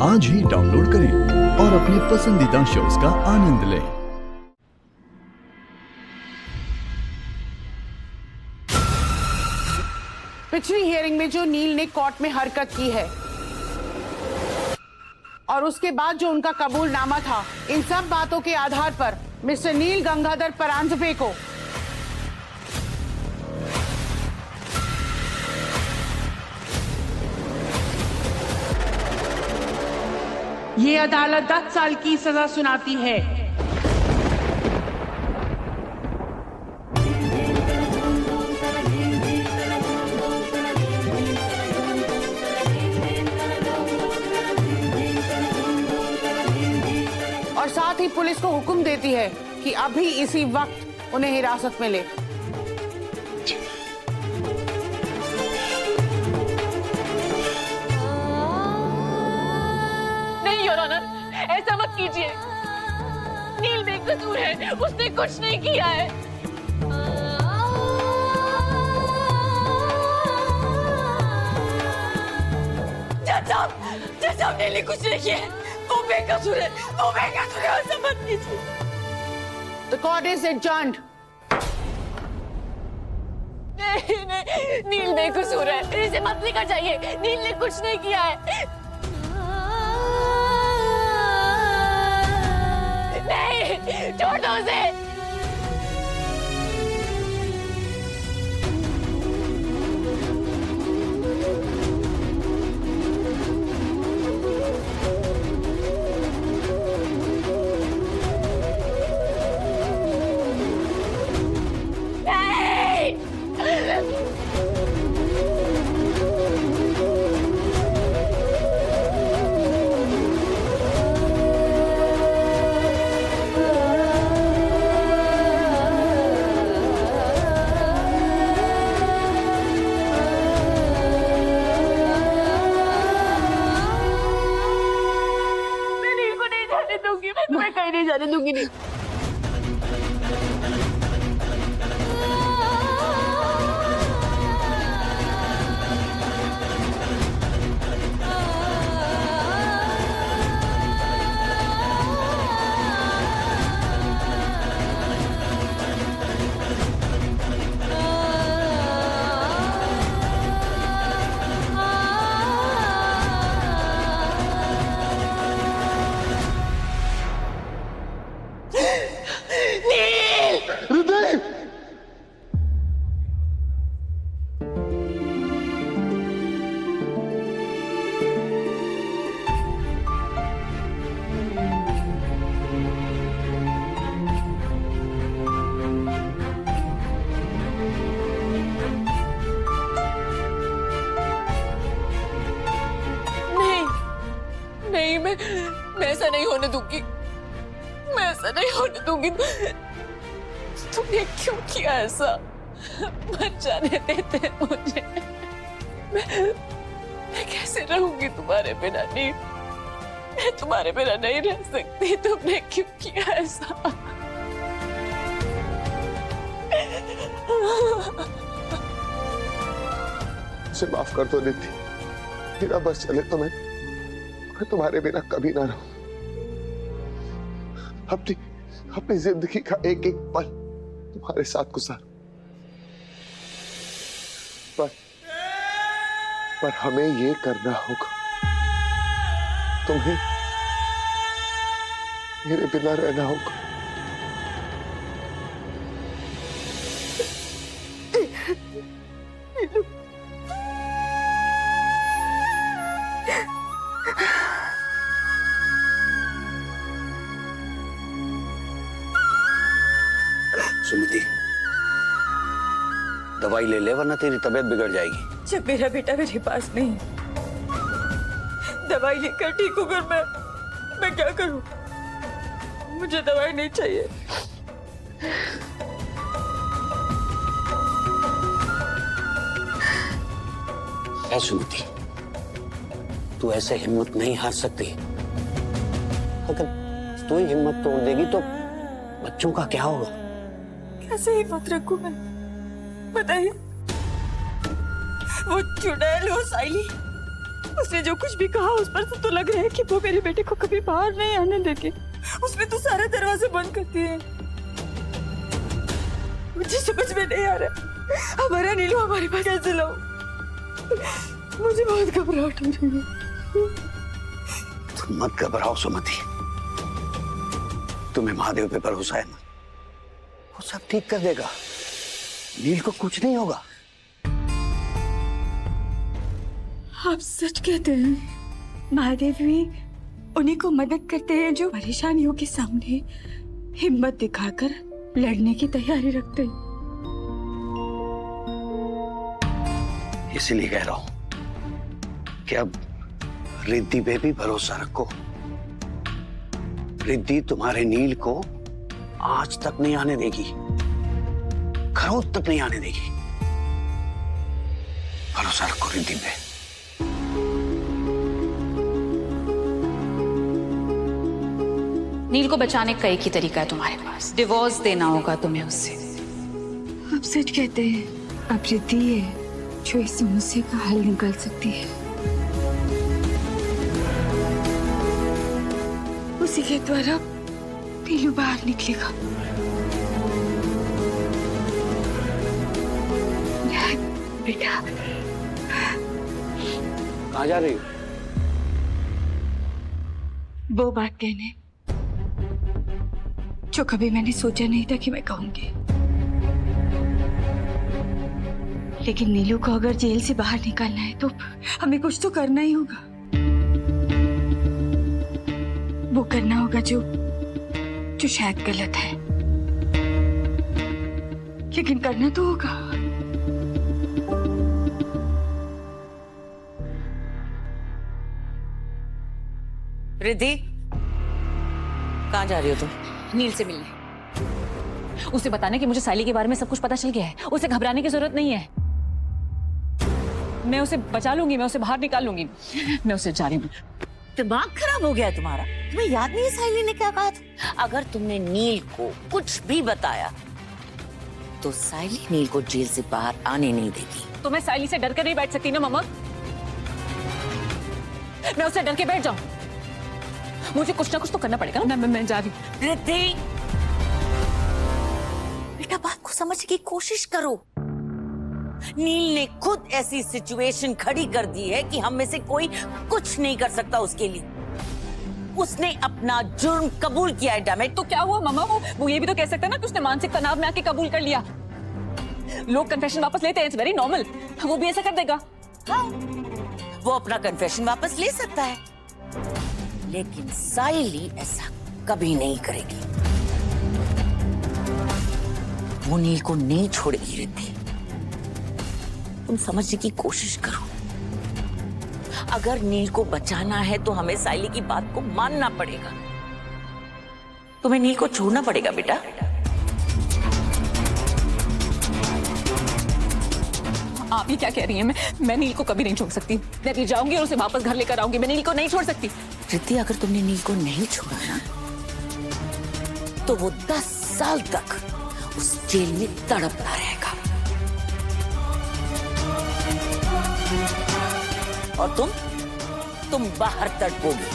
आज ही डाउनलोड करें और अपने पसंदीदा शोज का आनंद लें। पिछली हियरिंग में जो नील ने कोर्ट में हरकत की है और उसके बाद जो उनका कबूलनामा था, इन सब बातों के आधार पर मिस्टर नील गंगाधर परांजपे को ये अदालत 10 साल की सजा सुनाती है। और साथ ही पुलिस को हुक्म देती है कि अभी इसी वक्त उन्हें हिरासत में ले। नहीं योर ऑनर, ऐसा मत कीजिए। नील बेकसूर है, उसने कुछ नहीं किया है। जज साहब, नील ने कुछ नहीं किया है। वो बेकसूर है, वो बेकसूर है, ऐसा मत कीजिए। The court is adjourned. नहीं, नील बेकसूर है, इसे मत लेकर जाइए। नील ने कुछ नहीं किया है। नहीं, छोड़ दो उसे। मैं कहीं नहीं जाने दूंगी। नहीं, नहीं, मैं ऐसा नहीं होने दूंगी। मैं ऐसा नहीं होने दूंगी। तुमने क्यों किया ऐसा? मत जाने देते मुझे। मैं कैसे रहूंगी तुम्हारे बिना? नहीं, मैं तुम्हारे बिना नहीं रह सकती। तुमने क्यों किया ऐसा? मुझे माफ कर दो निधि, मेरा बस चले तो मैं तुम्हारे बिना कभी ना रहूं। अपनी जिंदगी का एक एक पल तुम्हारे साथ गुजार। पर हमें ये करना होगा। तुम्हें मेरे बिना रहना होगा। सुमिति, दवाई ले ले वरना तेरी तबीयत बिगड़ जाएगी। जब मेरा बेटा मेरे पास नहीं, दवाई लेकर ठीक होकर मैं क्या करूं? मुझे दवाई नहीं चाहिए। ऐ सुमिति, तू ऐसे हिम्मत नहीं हार सकती। अगर तू ही हिम्मत तोड़ देगी तो बच्चों का क्या होगा? कैसे हिम्मत रखूं मैं, बताइए। वो चुड़ैल, वो साइली, उसने जो कुछ भी कहा उस पर से तो लग रहा है कि वो मेरे बेटे को कभी बाहर नहीं आने देगी। उसने तो सारे दरवाजे बंद कर दिए। मुझे समझ में नहीं आ रहा हमारा नीलू हमारे पास कैसे लाओ। मुझे बहुत घबराहट हो रही है। तुम मत घबराओ सुमति, तुम्हें महादेव पे भरोसा है ना, वो सब ठीक कर देगा। नील को कुछ नहीं होगा। आप सच कहते हैं? महादेव भी उन्हीं को मदद करते हैं जो परेशानियों के सामने हिम्मत दिखाकर लड़ने की तैयारी रखते हैं। इसीलिए कह रहा हूं कि अब रिद्धि पे भी भरोसा रखो। रिद्धि तुम्हारे नील को आज तक नहीं आने देगी, खरोच तक नहीं आने देगी। भरोसा रखो रिद्धि पे। नील को बचाने का एक ही तरीका है तुम्हारे पास, डिवोर्स देना होगा तुम्हें उससे। आप सच कहते हैं? अब रिद्धि है जो इस समस्या का हल निकाल सकती है। उसी के द्वारा नीलू बाहर निकलेगा। बेटा, कहाँ जा रही हो? वो बात कहने जो कभी मैंने सोचा नहीं था कि मैं कहूंगी। लेकिन नीलू को अगर जेल से बाहर निकालना है तो हमें कुछ तो करना ही होगा। वो करना होगा जो शायद गलत है, लेकिन करना तो होगा। रिद्धि, कहाँ जा रही हो तुम? नील से मिलने, उसे बताने कि मुझे साइली के बारे में सब कुछ पता चल गया है। उसे घबराने की जरूरत नहीं है। मैं उसे बचा लूंगी, मैं उसे बाहर निकाल लूंगी। मैं उसे जा रही हूँ। दिमाग खराब हो गया है तुम्हारा? तुम्हें याद नहीं है साइली ने क्या कहा था? अगर तुमने नील को कुछ भी बताया तो साइली नील को जेल से बाहर आने नहीं देगी। तो मैं साइली से डर कर नहीं बैठ सकती ना मम्मा। मैं उससे डर के बैठ जाऊं? मुझे कुछ ना कुछ तो करना पड़ेगा ना। मैं जा रही हूँ। रिद्धि, बेटा बात को समझने की कोशिश करो। नील ने खुद ऐसी सिचुएशन खड़ी कर दी है कि हम में से कोई कुछ नहीं कर सकता उसके लिए। उसने अपना जुर्म कबूल किया है। डैमेट। तो क्या हुआ मम्मा? वो ये भी तो कह सकता है ना कि उसने मानसिक तनाव में आके कबूल कर लिया। लोग कन्फेशन वापस लेते हैं, इट्स वेरी नॉर्मल। वो भी ऐसा कर देगा। हाँ, वो अपना कन्फेशन वापस ले सकता है, लेकिन साइली ऐसा कभी नहीं करेगी। वो नील को नहीं छोड़ेगी। रिद्धि, तुम समझने की कोशिश करो। अगर नील को बचाना है तो हमें साइली की बात को मानना पड़ेगा। तुम्हें नील को छोड़ना पड़ेगा बेटा। आप ही क्या कह रही हैं? मैं नील को कभी नहीं छोड़ सकती। मैं अभी जाऊंगी और उसे वापस घर लेकर आऊंगी। मैं नील को नहीं छोड़ सकती। रिद्धि, अगर तुमने नील को नहीं छोड़ा ना तो वो 10 साल तक उस जेल में तड़पता रहेगा। और तुम बाहर तड़पोगी।